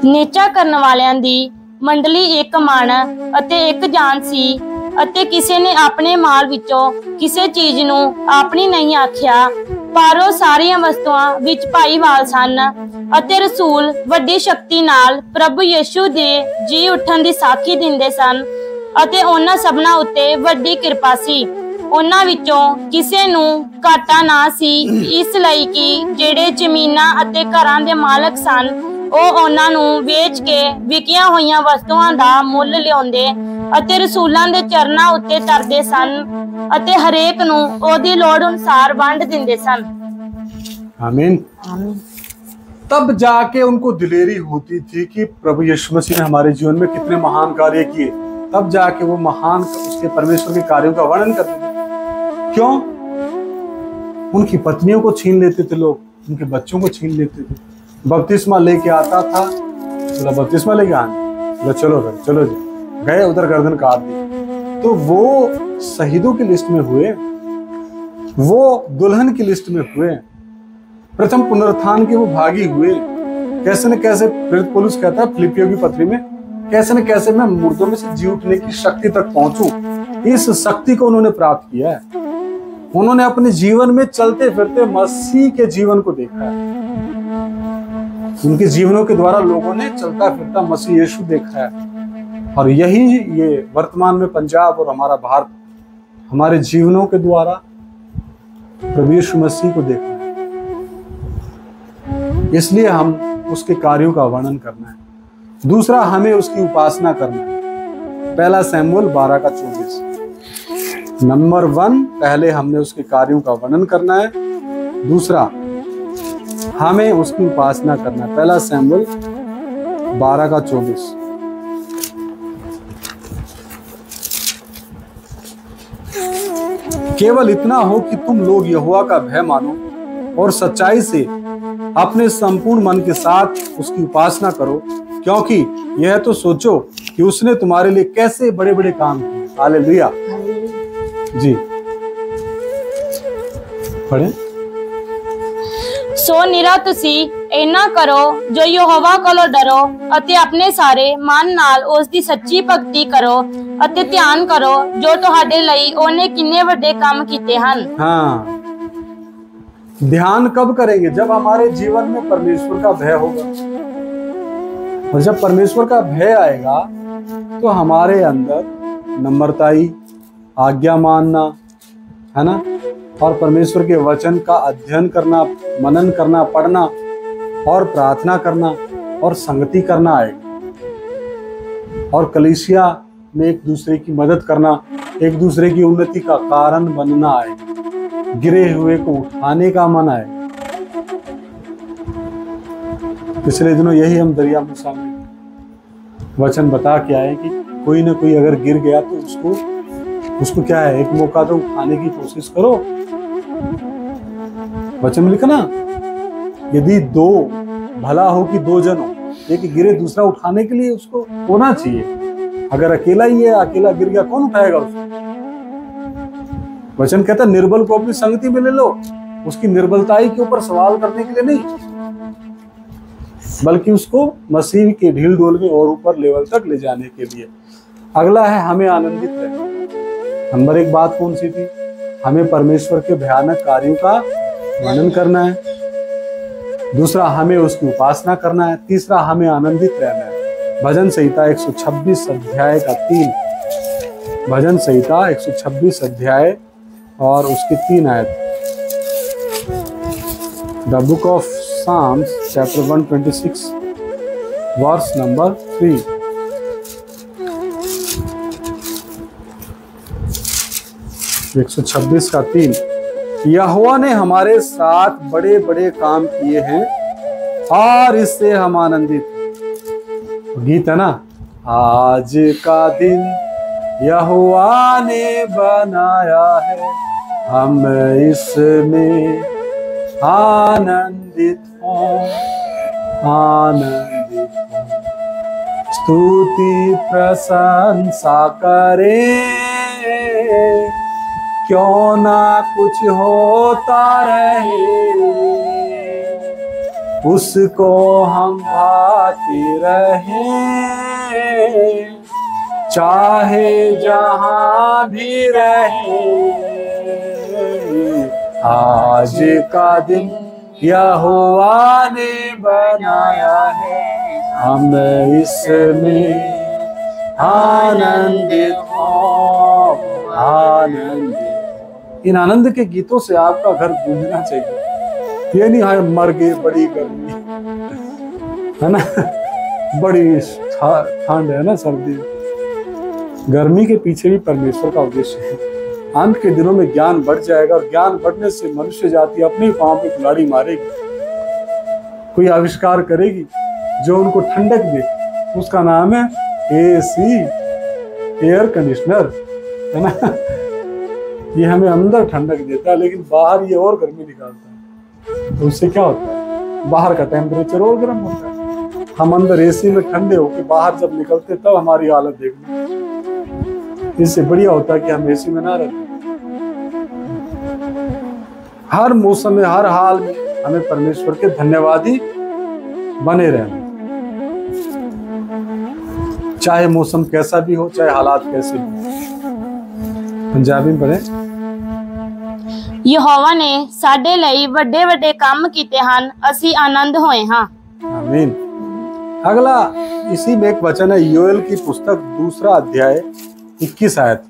ਨੀਚਾ ਕਰਨ ਵਾਲਿਆਂ ਦੀ ਮੰਡਲੀ ਇੱਕ ਮਨ ਅਤੇ ਇੱਕ ਜਾਨ ਸੀ ਅਤੇ ਕਿਸੇ ਨੇ ਆਪਣੇ ਮਾਲ ਵਿੱਚੋਂ ਕਿਸੇ ਚੀਜ਼ ਨੂੰ ਆਪਣੀ ਨਹੀਂ ਆਖਿਆ, ਪਰ ਉਹ ਸਾਰੀਆਂ ਵਸਤੂਆਂ ਵਿੱਚ ਭਾਈਵਾਲ ਸਨ ਅਤੇ ਰਸੂਲ ਵੱਡੀ ਸ਼ਕਤੀ ਨਾਲ ਪ੍ਰਭੂ ਯਿਸੂ ਦੇ ਜੀ ਉੱਠਣ ਦੀ ਸਾਖੀ ਦਿੰਦੇ ਸਨ ਅਤੇ ਉਹਨਾਂ ਸਭਨਾਂ ਉੱਤੇ ਵੱਡੀ ਕਿਰਪਾ ਸੀ। ਉਹਨਾਂ ਵਿੱਚੋਂ ਕਿਸੇ ਨੂੰ ਘਾਟਾ ਨਾ ਸੀ, ਇਸ ਲਈ ਕਿ ਜਿਹੜੇ ਜ਼ਮੀਨਾਂ ਅਤੇ ਘਰਾਂ ਦੇ ਮਾਲਕ ਸਨ ਉਹ ਉਹਨਾਂ ਨੂੰ ਵੇਚ ਕੇ ਵਿਕੀਆਂ ਹੋਈਆਂ ਵਸਤੂਆਂ ਦਾ ਮੁੱਲ ਲਿਆਉਂਦੇ ਅਤੇ ਰਸੂਲਾਂ ਦੇ ਚਰਨਾਂ ਉੱਤੇ ਤਰਦੇ ਸਨ ਅਤੇ ਹਰੇਕ ਨੂੰ ਉਹਦੀ ਲੋੜ ਅਨੁਸਾਰ ਵੰਡ ਦਿੰਦੇ ਸਨ। आमीन। तब जाके उनको दिलेरी होती थी कि प्रभु यीशु मसीह ने हमारे जीवन में कितने महान कार्य किए। तब जाके वो महान उसके परमेश्वर के कार्यों का वर्णन करते थे। क्यों? उनकी पत्नियों को छीन लेते थे लोग, उनके बच्चों को छीन लेते थे। बपतिस्मा लेके आता था, बोला बपतिस्मा लेके आने, बोला चलो चलो जी, गए उधर गर्दन काट दी। तो वो शहीदों की लिस्ट में हुए, वो दुल्हन की लिस्ट में हुए, प्रथम पुनरुत्थान के वो भागी हुए। कैसे न कैसे प्रेरित पौलुस कहता है फिलिपियों की पत्री में, कैसे न कैसे मैं मुर्दों में से जी उठने की शक्ति तक पहुंचूं। इस शक्ति को उन्होंने प्राप्त किया है। उन्होंने अपने जीवन में चलते फिरते मसीह के जीवन को देखा है। उनके जीवनों के द्वारा लोगों ने चलता फिरता मसीह यीशु देखा है। और यही ये वर्तमान में पंजाब और हमारा भारत हमारे जीवनों के द्वारा प्रभु यीशु मसीह को देखना है। इसलिए हम उसके कार्यों का वर्णन करना है। दूसरा, हमें उसकी उपासना करना है। पहला सैमुअल 12:24। नंबर 1, पहले हमने उसके कार्यों का वर्णन करना है। दूसरा, हमें उसकी उपासना करना है। पहला सैमुअल 12:24। केवल इतना हो कि तुम लोग यहोवा का भय मानो और सच्चाई से अपने संपूर्ण मन के साथ उसकी उपासना करो क्योंकि यह तो सोचो कि उसने तुम्हारे लिए कैसे बड़े बड़े काम किए। हालेलुया। जी पढ़े। ਸੋ ਨਿਰਾ ਤੁਸੀਂ ਇੰਨਾ ਕਰੋ ਜੋ ਯਹੋਵਾ ਕੋਲੋਂ ਡਰੋ ਅਤੇ ਆਪਣੇ ਸਾਰੇ ਮਨ ਨਾਲ ਉਸ ਦੀ ਸੱਚੀ ਭਗਤੀ ਕਰੋ ਅਤੇ ਧਿਆਨ ਕਰੋ ਜੋ ਤੁਹਾਡੇ ਲਈ ਉਹਨੇ ਕਿੰਨੇ ਵੱਡੇ ਕੰਮ ਕੀਤੇ ਹਨ। हाँ, ध्यान कब करेंगे? जब हमारे जीवन में परमेश्वर का भय होगा। और जब परमेश्वर का भय आएगा तो हमारे अंदर नम्रताई, आज्ञा मानना, है ना, और परमेश्वर के वचन का अध्ययन करना, मनन करना, पढ़ना और प्रार्थना करना और संगति करना आएगा। और कलीसिया में एक दूसरे की मदद करना, एक दूसरे की उन्नति का कारण बनना आएगा। गिरे हुए को उठाने का मन आएगा। पिछले दिनों यही हम दरिया मूसा में वचन बता के आए कि कोई ना कोई अगर गिर गया तो उसको क्या है, एक मौका तो उठाने की कोशिश करो। वचन में लिखा ना, यदि दो भला हो कि दो जन हो, एक गिरे दूसरा उठाने के लिए उसको होना चाहिए। अगर अकेला ही है, अकेला गिर गया, कौन उठाएगा उसको? वचन कहता है निर्बल को अपनी संगति में ले लो, उसकी निर्बलताई के ऊपर सवाल करने के लिए नहीं, बल्कि उसको मसीह के ढील डोल में और ऊपर लेवल तक ले जाने के लिए। अगला है हमें आनंदित रहना। नंबर एक बात कौन सी थी? हमें परमेश्वर के भयानक कार्यों का वर्णन करना है। दूसरा, हमें उसकी उपासना करना है। तीसरा, हमें आनंदित रहना है। भजन संहिता 126 अध्याय का 3, भजन संहिता 126 अध्याय और उसकी 3 आयत। The book of Psalms chapter 126 verse number 3। 126 का 3। यहोवा ने हमारे साथ बड़े बड़े काम किए हैं और इससे हम आनंदित हैं। गीत है ना, आज का दिन यहोवा ने बनाया है, हम इसमें आनंदित हो, आनंदित हो। स्तुति प्रशंसा करें, क्यों ना कुछ होता रहे, उसको हम भाते रहें, चाहे जहां भी रहे। आज का दिन यहोवा ने बनाया है, हम इसमें आनंदित हो, आनंदित। इन आनंद के गीतों से आपका घर गूंजना चाहिए। ये नहीं है मर गए, बड़ी गर्मी है ना, बड़ी ठंड है ना, सर्दी। गर्मी के पीछे भी परमेश्वर का उद्देश्य है। अंत के दिनों में ज्ञान बढ़ जाएगा और ज्ञान बढ़ने से मनुष्य जाति अपने पांव पे कुल्हाड़ी मारेगी। कोई आविष्कार करेगी जो उनको ठंडक दे, उसका नाम है एसी, एयर कंडीशनर, है ना। ये हमें अंदर ठंडक देता है, लेकिन बाहर ये और गर्मी निकालता है। तो उससे क्या होता है? बाहर का टेम्परेचर और गर्म होता है। हम अंदर एसी में ठंडे होकर बाहर जब निकलते तब हमारी हालत देखना। इससे बढ़िया होता है कि हम एसी में ना रहते। हर मौसम में, हर हाल में हमें परमेश्वर के धन्यवादी बने रहना, चाहे मौसम कैसा भी हो, चाहे हालात कैसे भी। पंजाबी में पढ़े। यहोवा ने साडे लई वड्डे वड्डे काम कीते हन, असी आनंद होए हां। आमीन। अगला इसी में एक वचन है, योएल की पुस्तक 2 अध्याय 21 आयत।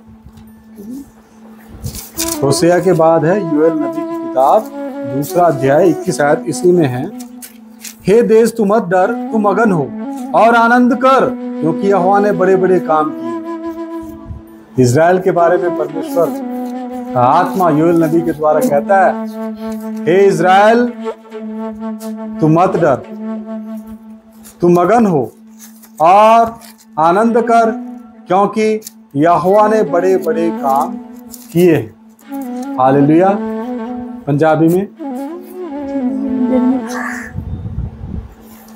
होशेया के बाद है योएल नबी की किताब 2 अध्याय 21 आयत, इसी में है, हे देश तू मत डर, तू मगन हो और आनंद कर, क्योंकि यहोवा ने बड़े बड़े काम किए। इजराइल के बारे में परमेश्वर आत्मा योएल नबी के द्वारा कहता है, हे इजराइल तू मत डर, तू मगन हो और आनंद कर, क्योंकि यहोवा ने बड़े बड़े काम किए हैं। हालेलुया। पंजाबी में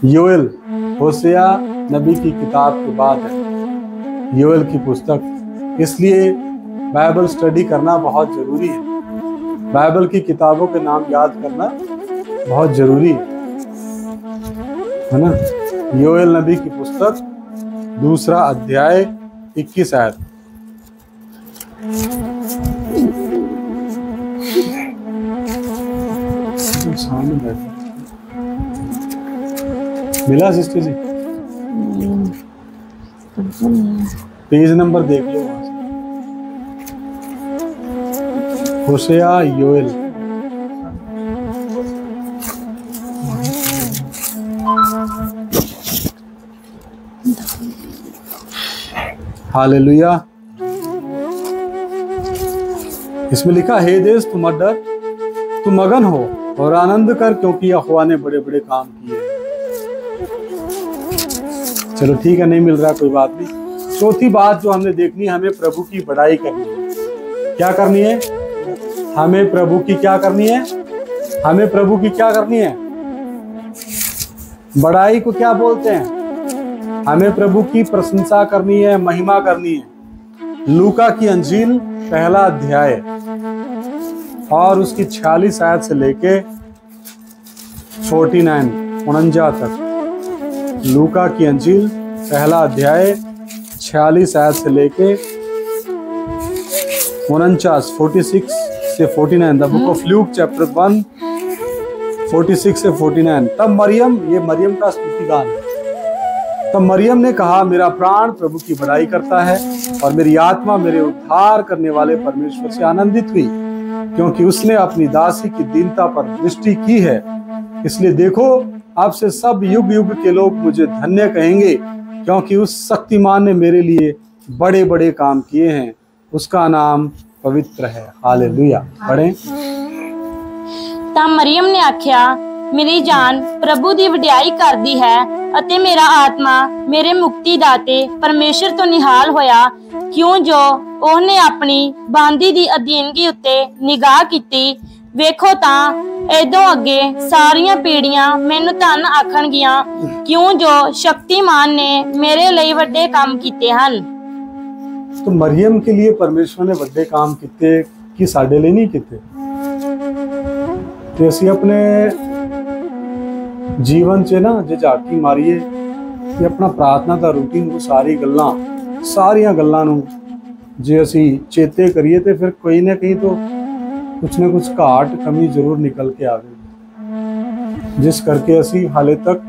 योएल, होशेया नबी की किताब के बाद है योएल की पुस्तक। इसलिए बाइबल स्टडी करना बहुत जरूरी है। बाइबल की किताबों के नाम याद करना बहुत जरूरी है ना। योएल नबी की पुस्तक 2 अध्याय 21 आयत। मिला सिस्टर जी? पेज नंबर देख लो। होशेया योएल। हालेलुया। इसमें लिखा, हे देश तू मत डर, तू मगन हो और आनंद कर, क्योंकि यहोवा ने बड़े बड़े काम किए। चलो ठीक है, नहीं मिल रहा कोई बात नहीं। चौथी बात जो हमने देखनी है, हमें प्रभु की बड़ाई करनी है। क्या करनी है? हमें प्रभु की क्या करनी है? हमें प्रभु की क्या करनी है? बड़ाई को क्या बोलते हैं? हमें प्रभु की प्रशंसा करनी है, महिमा करनी है। लूका की अंजील 1 अध्याय और उसकी 46 आयत से लेके 49 तक। लूका की अंजील 1 अध्याय 46 आयत से लेके 46 से 49। The book of Luke chapter 1 46 से 49। तब मरियम, ये मरियम का स्तुति गान है। तब मरियम ने कहा, मेरा प्राण प्रभु की बड़ाई करता है और मेरी आत्मा मेरे उद्धार करने वाले परमेश्वर से आनंदित हुई, क्योंकि उसने अपनी दासी की दीनता पर दृष्टि की है। इसलिए देखो, अब से सब युग युग के लोग मुझे धन्य कहेंगे, क्योंकि उस शक्तिमान ने मेरे लिए बड़े बड़े काम किए हैं। उसका नाम पवित्र है। हालेलुया। पढ़ें। ਤਾਂ ਮਰੀਅਮ ਨੇ ਆਖਿਆ, ਮੇਰੀ ਜਾਨ ਪ੍ਰਭੂ ਦੀ ਵਡਿਆਈ ਕਰਦੀ ਹੈ ਅਤੇ ਮੇਰਾ ਆਤਮਾ ਮੇਰੇ ਮੁਕਤੀਦਾਤੇ ਪਰਮੇਸ਼ਰ ਤੋਂ ਨਿਹਾਲ ਹੋਇਆ, ਕਿਉਂ ਜੋ ਉਹਨੇ ਆਪਣੀ ਬਾਂਦੀ ਦੀ ਅਧੀਨਗੀ ਉੱਤੇ ਨਿਗਾਹ ਕੀਤੀ। ਵੇਖੋ ਤਾਂ ਇਦੋਂ ਅੱਗੇ ਸਾਰੀਆਂ ਪੀੜ੍ਹੀਆਂ ਮੈਨੂੰ ਧੰਨ ਆਖਣਗੀਆਂ, ਕਿਉਂ ਜੋ ਸ਼ਕਤੀਮਾਨ ਨੇ ਮੇਰੇ ਲਈ ਵੱਡੇ ਕੰਮ ਕੀਤੇ ਹਨ। तो मरियम के लिए परमेश्वर ने बड़े काम किए कि साडे लिए नहीं किए। तो असी अपने जीवन च ना जे झाकी मारीए कि अपना प्रार्थना का रूटीन वो सारिया गल्लां नूं जे असी चेते करिए तो फिर कोई ना कहीं तो कुछ ना कुछ घाट कमी जरूर निकल के आवेगी, जिस करके असी हाले तक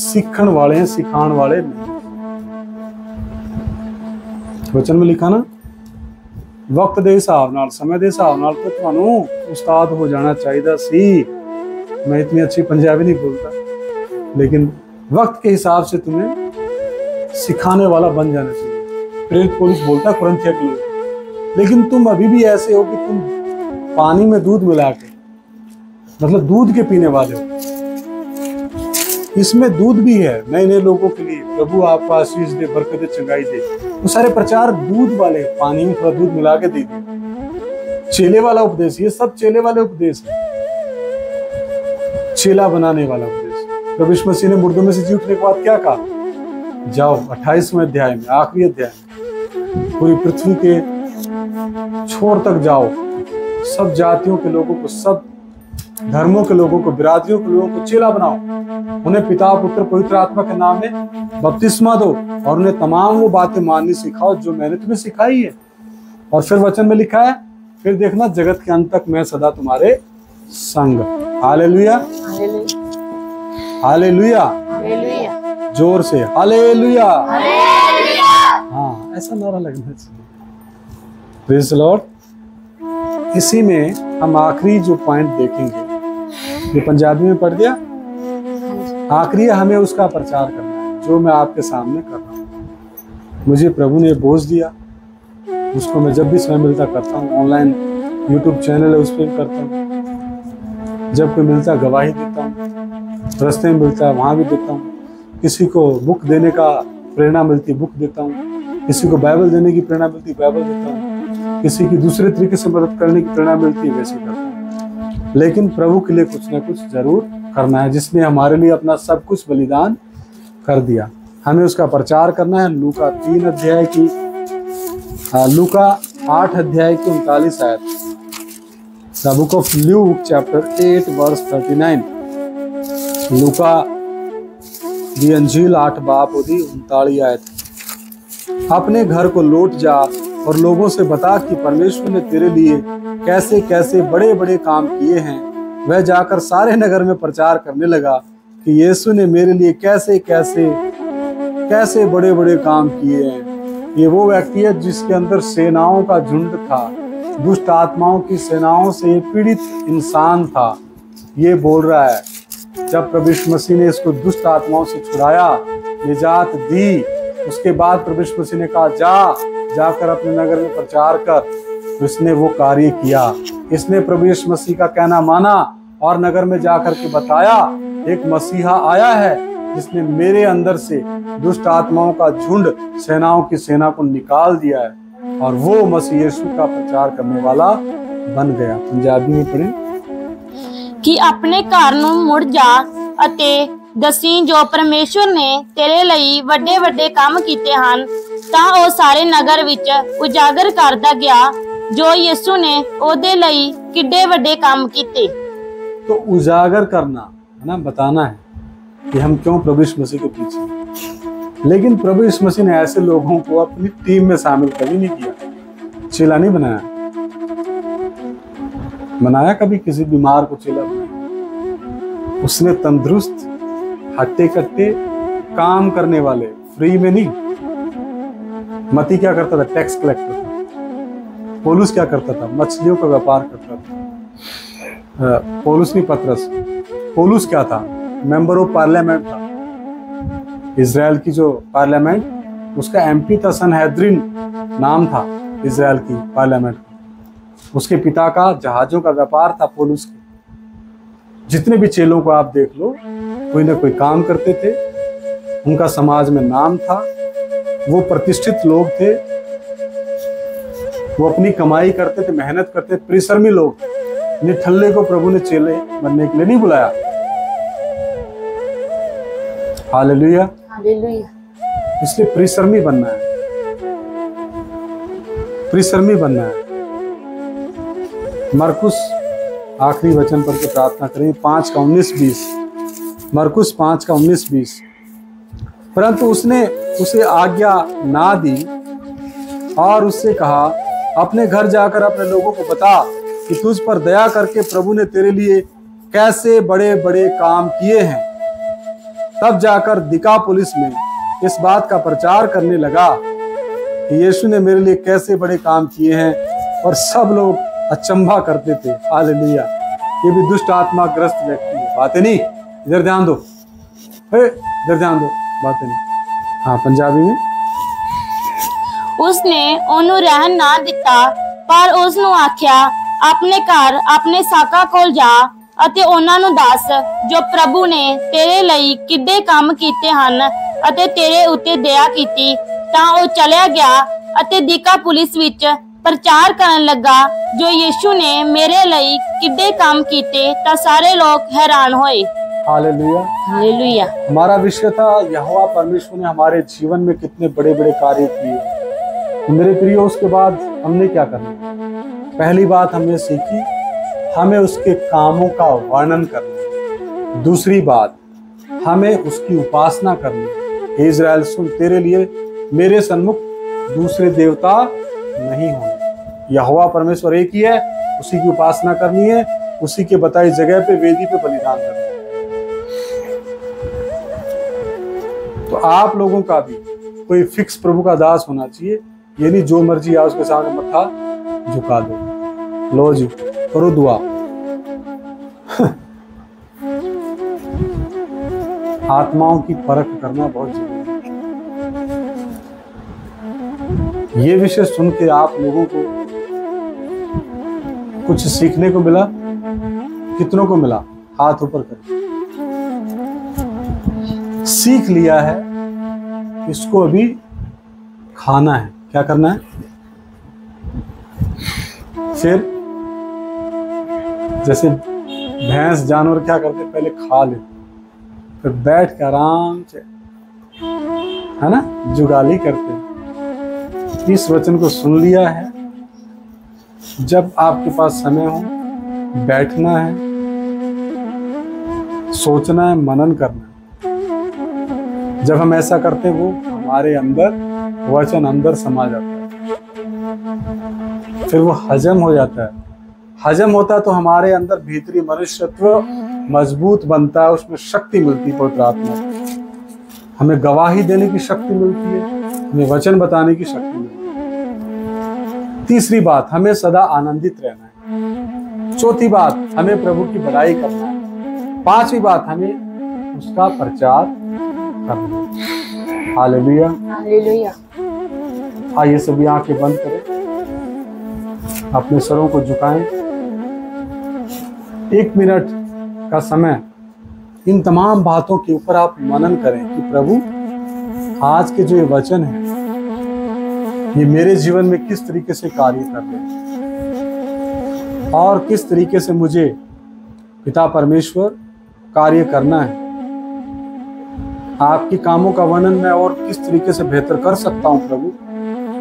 सीखण वाले सिखाण वाले नहीं। वचन में लिखा ना, वक्त दे हिसाब नाल, समय दे हिसाब नाल तो तुहानू उस्ताद हो जाना चाहिए सी। मैं इतनी अच्छी पंजाबी नहीं बोलता, लेकिन वक्त के हिसाब से तुम्हें सिखाने वाला बन जाना चाहिए। प्रेरित पौलुस बोलता कुरिन्थियों के लोग, लेकिन तुम अभी भी ऐसे हो कि तुम पानी में दूध मिला के, मतलब दूध के पीने वाले हो। इसमें दूध भी है नए नए लोगों के लिए। प्रभु आपको आशीष दे, बरकत चंगाई दे। वो सारे प्रचार दूध वाले, पानी में थोड़ा दूध मिला के दे दे। चेले वाला उपदेश, ये सब चेले वाले उपदेश है, चेला बनाने वाला उपदेश। प्रभु यीशु मसीह ने मुर्दों में से जी उठने के बाद क्या कहा? जाओ 28वें अध्याय में, आखिरी अध्याय में, पूरी पृथ्वी के छोर तक जाओ, सब जातियों के लोगों को, सब धर्मों के लोगों को, बिरादरियों के लोगों को चेला बनाओ। उन्हें पिता, पुत्र, पवित्र आत्मा के नाम में बपतिस्मा दो और उन्हें तमाम वो बातें माननी सिखाओ जो मैंने तुम्हें सिखाई है। और फिर वचन में लिखा है, फिर देखना जगत के अंत तक मैं सदा तुम्हारे संग। हालेलुया, हालेलुया, जोर से हालेलुया। हाँ, ऐसा नारा लगना चाहिए। Praise the Lord. इसी में हम आखिरी जो पॉइंट देखेंगे, ये पंजाबी में पढ़ दिया। आखिरी हमें उसका प्रचार करना है जो मैं आपके सामने कर रहा हूँ। मुझे प्रभु ने बोझ दिया, उसको मैं जब भी समय मिलता करता हूँ। ऑनलाइन यूट्यूब चैनल है, उस पर करता हूँ। जब कोई मिलता गवाही देता हूँ, रास्ते में मिलता है वहाँ भी देता हूँ। किसी को बुक देने का प्रेरणा मिलती, बुक देता हूँ। किसी को बाइबल देने की प्रेरणा मिलती, बाइबल देता हूँ। किसी की दूसरे तरीके से मदद करने की प्रेरणा मिलती है, वैसे करता हूँ। लेकिन प्रभु के लिए कुछ ना कुछ जरूर करना है, जिसने हमारे लिए अपना सब कुछ बलिदान कर दिया। हमें उसका प्रचार करना है। लूका 8 अध्याय की 39 आयत। The book of Luke chapter 8 verse 39। लूका दी अंजील 8 बाब ओदी 39 आयत। अपने घर को लौट जा और लोगों से बता कि परमेश्वर ने तेरे लिए कैसे कैसे बड़े बड़े काम किए हैं। वह जाकर सारे नगर में प्रचार करने लगा कि यीशु ने मेरे लिए कैसे कैसे कैसे बड़े बड़े काम किए हैं। ये वो व्यक्ति है जिसके अंदर सेनाओं का झुंड था, दुष्ट आत्माओं की सेनाओं से पीड़ित इंसान था। ये बोल रहा है जब प्रभु यीशु मसीह ने इसको दुष्ट आत्माओं से छुड़ाया, निजात दी, उसके बाद प्रभु यीशु मसीह ने कहा जाकर अपने नगर में प्रचार कर। तो इसने वो कार्य किया। इसने प्रभु यीशु मसीह का कहना माना और नगर में जाकर के बताया एक मसीहा आया है जिसने मेरे अंदर से दुष्ट आत्माओं का झुंड, सेनाओं की सेना को निकाल दिया है, और वो मसीह यीशु का प्रचार करने वाला बन गया। पंजाबी में पढ़े कि अपने घर ਨੂੰ ਮੁੜ ਜਾ ਅਤੇ ਦਸੀਂ ਜੋ ਪਰਮੇਸ਼ਵਰ ਨੇ ਤੇਰੇ ਲਈ ਵੱਡੇ ਵੱਡੇ ਕੰਮ ਕੀਤੇ ਹਨ। ਤਾਂ ਉਹ ਸਾਰੇ ਨਗਰ ਵਿੱਚ ਉਜਾਗਰ ਕਰਦਾ ਗਿਆ ਜੋ ਯਿਸੂ ਨੇ ਉਹਦੇ ਲਈ ਕਿੱਡੇ ਵੱਡੇ ਕੰਮ ਕੀਤੇ। तो उजागर करना है ना, बताना है कि हम क्यों प्रभु यीशु मसीह के पीछे हैं। लेकिन प्रभु यीशु मसीह ने ऐसे लोगों को अपनी टीम में शामिल कभी नहीं किया। चेला नहीं बनाया कभी किसी बीमार को चेला बनाया। उसने तंदुरुस्त, हट्टे कट्टे काम करने वाले, फ्री में नहीं। मती क्या करता था? टैक्स कलेक्टर था। पौलुस क्या करता था? मछलियों का व्यापार करता था। पौलुस नहीं, पतरस। पौलुस क्या था? मेंबर ऑफ पार्लियामेंट था। इजराइल की जो पार्लियामेंट, उसका एमपी था। सनहेद्रिन नाम था इजराइल की पार्लियामेंट का। उसके पिता का जहाजों का व्यापार था पौलुस के। जितने भी चेलों को आप देख लो, कोई ना कोई काम करते थे, उनका समाज में नाम था, वो प्रतिष्ठित लोग थे, वो अपनी कमाई करते थे, मेहनत करते, परिश्रमी लोग थे। निठल्ले को प्रभु ने चेले बनने के लिए नहीं बुलाया। Hallelujah, hallelujah. इसलिए परिश्रमी बनना है, परिश्रमी बनना है। मरकुस आखिरी वचन पढ़ के प्रार्थना करें, 5 का 19-20। मरकुस 5 का 19-20। परंतु उसने उसे आज्ञा ना दी और उससे कहा, अपने घर जाकर अपने लोगों को बता कि तुझ पर दया करके प्रभु ने तेरे लिए कैसे बड़े बड़े काम किए हैं। तब जाकर दिकापुलिस में इस बात का प्रचार करने लगा कि यीशु ने मेरे लिए कैसे बड़े काम किए हैं, और सब लोग अचंभा करते थे। हालेलुया। ये भी दुष्ट आत्मा ग्रस्त व्यक्ति है। बातें नहीं, इधर ध्यान दो, इधर ध्यान दो, बातें नहीं। हाँ, पंजाबी में। उसने ਉਹਨੂੰ ਰਹਿਣ ਨਾ ਦਿੱਤਾ, ਪਰ ਉਸ ਨੂੰ ਆਖਿਆ, ਆਪਣੇ ਘਰ ਆਪਣੇ ਸਾਕਾਂ ਕੋਲ ਜਾ ਅਤੇ ਉਹਨਾਂ ਨੂੰ ਦੱਸ ਜੋ ਪ੍ਰਭੂ ਨੇ ਤੇਰੇ ਲਈ ਕਿੱਡੇ ਕੰਮ ਕੀਤੇ ਹਨ ਅਤੇ ਤੇਰੇ ਉੱਤੇ ਦਇਆ ਕੀਤੀ। ਤਾਂ ਉਹ ਚਲਿਆ ਗਿਆ ਅਤੇ ਦਿਕਾਪੁਲਿਸ ਵਿੱਚ ਪ੍ਰਚਾਰ ਕਰਨ ਲੱਗਾ ਜੋ ਯੀਸ਼ੂ ਨੇ ਮੇਰੇ ਲਈ ਕਿੱਡੇ ਕੰਮ ਕੀਤੇ। ਤਾਂ ਸਾਰੇ ਲੋਕ हैरान ਹੋਏ। Hallelujah, hallelujah. हमारा विषय था यहोवा परमेश्वर ने हमारे जीवन में कितने बड़े बड़े कार्य किए। तो मेरे प्रियो, उसके बाद हमने क्या करना? पहली बात हमने सीखी, हमें उसके कामों का वर्णन करना। दूसरी बात, हमें उसकी उपासना करनी। हे इज़राइल सुन, तेरे लिए मेरे सन्मुख दूसरे देवता नहीं होंगे। यहोवा परमेश्वर एक ही है, उसी की उपासना करनी है, उसी के बताई जगह पे वेदी पे बलिदान करना है। तो आप लोगों का भी कोई फिक्स प्रभु का दास होना चाहिए। ये नहीं जो मर्जी आ उसके सामने मत्था झुका दो। लो जी, करो दुआ। आत्माओं की परख करना बहुत जरूरी है। ये विषय सुन के आप लोगों को कुछ सीखने को मिला? कितनों को मिला? हाथ ऊपर करें। सीख लिया है, इसको अभी खाना है। क्या करना है? फिर जैसे भैंस जानवर क्या करते, पहले खा लेते, फिर बैठ के आराम से है ना, जुगाली करते। इस वचन को सुन लिया है। जब आपके पास समय हो, बैठना है, सोचना है, मनन करना है। जब हम ऐसा करते हैं, वो हमारे अंदर वचन अंदर समा जाता है, फिर वो हजम हो जाता है। हजम होता है तो हमारे अंदर भीतरी मनुष्यत्व मजबूत बनता है, उसमें शक्ति मिलती है। पवित्र आत्मा हमें गवाही देने की शक्ति मिलती है, हमें वचन बताने की शक्ति मिलती है। तीसरी बात, हमें सदा आनंदित रहना है। चौथी बात, हमें प्रभु की बड़ाई करना है। पांचवी बात, हमें उसका प्रचार करना है। Hallelujah, hallelujah. आइए सभी आंखें बंद करें, अपने सरों को झुकाएं। 1 मिनट का समय इन तमाम बातों के ऊपर आप मनन करें कि प्रभु, आज के जो ये वचन है, ये मेरे जीवन में किस तरीके से कार्य कर रहे हैं और किस तरीके से मुझे पिता परमेश्वर कार्य करना है। आपके कामों का वर्णन मैं और किस तरीके से बेहतर कर सकता हूँ प्रभु।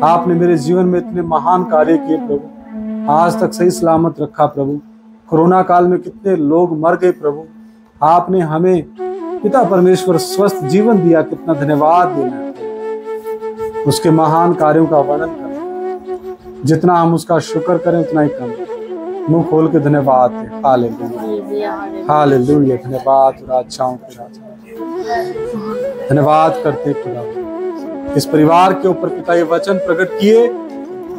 आपने मेरे जीवन में इतने महान कार्य किए प्रभु, आज तक सही सलामत रखा प्रभु। कोरोना काल में कितने लोग मर गए प्रभु, आपने हमें पिता परमेश्वर स्वस्थ जीवन दिया, कितना धन्यवाद देना है। उसके महान कार्यों का वर्णन करें, जितना हम उसका शुक्र करें उतना ही कम। मुंह खोल के धन्यवाद दें। Hallelujah, hallelujah. धन्यवाद तेरा, अच्छाओं के राजा, धन्यवाद करते खुदा। इस परिवार के ऊपर पिता ये वचन प्रकट किए,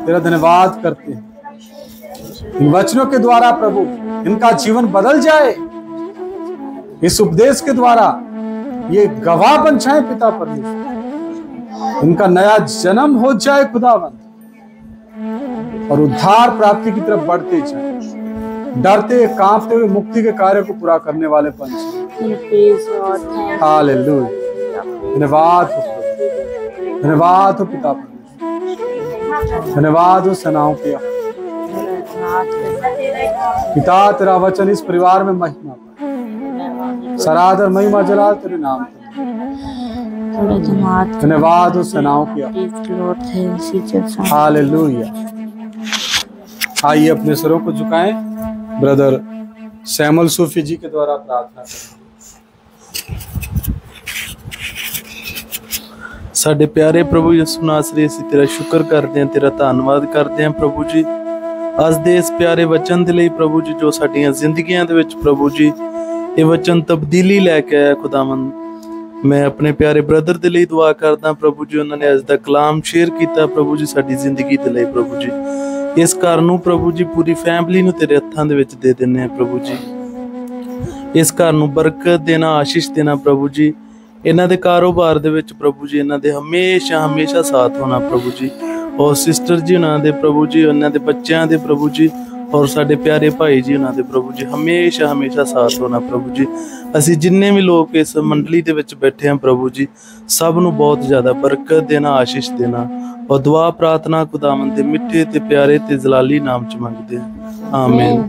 तेरा धन्यवाद करते हैं। इन वचनों के द्वारा प्रभु इनका जीवन बदल जाए, इस उपदेश के द्वारा ये गवाह बन जाए पिता परमेश्वर, इनका नया जन्म हो जाए खुदावंत, और उद्धार प्राप्ति की तरफ बढ़ते जाए, डरते कांपते हुए मुक्ति के कार्य को पूरा करने वाले बन जाए। हालेलुया, धन्यवाद हो, धन्यवाद हो पिता परमेश्वर, धन्यवाद हो सेनाओं के पिता। तेरा वचन इस परिवार में महिमा पाए, सराधर महिमा जलाल तेरे नाम पे। धन्यवाद हो सेनाओं की। हालेलुया। आइए अपने सरों को झुकाएं, ब्रदर सैमुअल सूफी जी के द्वारा प्रार्थना करें। ਸਾਡੇ ਪਿਆਰੇ ਪ੍ਰਭੂ ਯਿਸੂ ਨਾਸਰੀ, ਅਸੀਂ ਤੇਰਾ ਸ਼ੁਕਰ ਕਰਦੇ ਹਾਂ, ਤੇਰਾ ਧੰਨਵਾਦ ਕਰਦੇ ਹਾਂ ਪ੍ਰਭੂ ਜੀ, ਅੱਜ ਦੇ ਇਸ ਪਿਆਰੇ ਵਚਨ ਦੇ ਲਈ ਪ੍ਰਭੂ ਜੀ, ਜੋ ਸਾਡੀਆਂ ਜ਼ਿੰਦਗੀਆਂ ਦੇ ਵਿੱਚ ਪ੍ਰਭੂ ਜੀ ਇਹ ਵਚਨ ਤਬਦੀਲੀ ਲੈ ਕੇ ਆਇਆ ਖੁਦਾਵੰਦ। ਮੈਂ ਆਪਣੇ ਪਿਆਰੇ ਬ੍ਰਦਰ ਦੇ ਲਈ ਦੁਆ ਕਰਦਾ ਪ੍ਰਭੂ ਜੀ, ਉਹਨਾਂ ਨੇ ਅੱਜ ਦਾ ਕਲਾਮ ਸ਼ੇਅਰ ਕੀਤਾ ਪ੍ਰਭੂ ਜੀ ਸਾਡੀ ਜ਼ਿੰਦਗੀ ਦੇ ਲਈ ਪ੍ਰਭੂ ਜੀ। ਇਸ ਘਰ ਨੂੰ ਪ੍ਰਭੂ ਜੀ, ਪੂਰੀ ਫੈਮਿਲੀ ਨੂੰ ਤੇਰੇ ਹੱਥਾਂ ਦੇ ਵਿੱਚ ਦੇ ਦਿੰਦੇ ਹਾਂ ਪ੍ਰਭੂ ਜੀ। ਇਸ ਘਰ ਨੂੰ ਬਰਕਤ ਦੇਣਾ, ਆਸ਼ੀਸ਼ ਦੇਣਾ ਪ੍ਰਭੂ ਜੀ। ਇਹਨਾਂ ਦੇ ਕਾਰੋਬਾਰ ਦੇ ਵਿੱਚ ਪ੍ਰਭੂ ਜੀ ਇਹਨਾਂ ਦੇ ਹਮੇਸ਼ਾ ਹਮੇਸ਼ਾ ਸਾਥ ਹੋਣਾ ਪ੍ਰਭੂ ਜੀ। ਔਰ ਸਿਸਟਰ ਜੀ ਉਹਨਾਂ ਦੇ ਪ੍ਰਭੂ ਜੀ, ਉਹਨਾਂ ਦੇ ਬੱਚਿਆਂ ਦੇ ਪ੍ਰਭੂ ਜੀ, ਔਰ ਸਾਡੇ ਪਿਆਰੇ ਭਾਈ ਜੀ ਉਹਨਾਂ ਦੇ ਪ੍ਰਭੂ ਜੀ ਹਮੇਸ਼ਾ ਹਮੇਸ਼ਾ ਸਾਥ ਹੋਣਾ ਪ੍ਰਭੂ ਜੀ। ਅਸੀਂ ਜਿੰਨੇ ਵੀ ਲੋਕ ਇਸ ਮੰਡਲੀ ਦੇ ਵਿੱਚ ਬੈਠੇ ਹਾਂ ਪ੍ਰਭੂ ਜੀ, ਸਭ ਨੂੰ ਬਹੁਤ ਜ਼ਿਆਦਾ ਬਰਕਤ ਦੇਣਾ, ਆਸ਼ੀਸ਼ ਦੇਣਾ, ਔਰ ਦੁਆ ਪ੍ਰਾਰਥਨਾ ਖੁਦਾਵੰਦ ਦੇ ਮਿੱਠੇ ਤੇ ਪਿਆਰੇ ਤੇ ਜਲਾਲੀ ਨਾਮ ਚ ਮੰਗਦੇ ਹਾਂ, ਆਮੀਨ।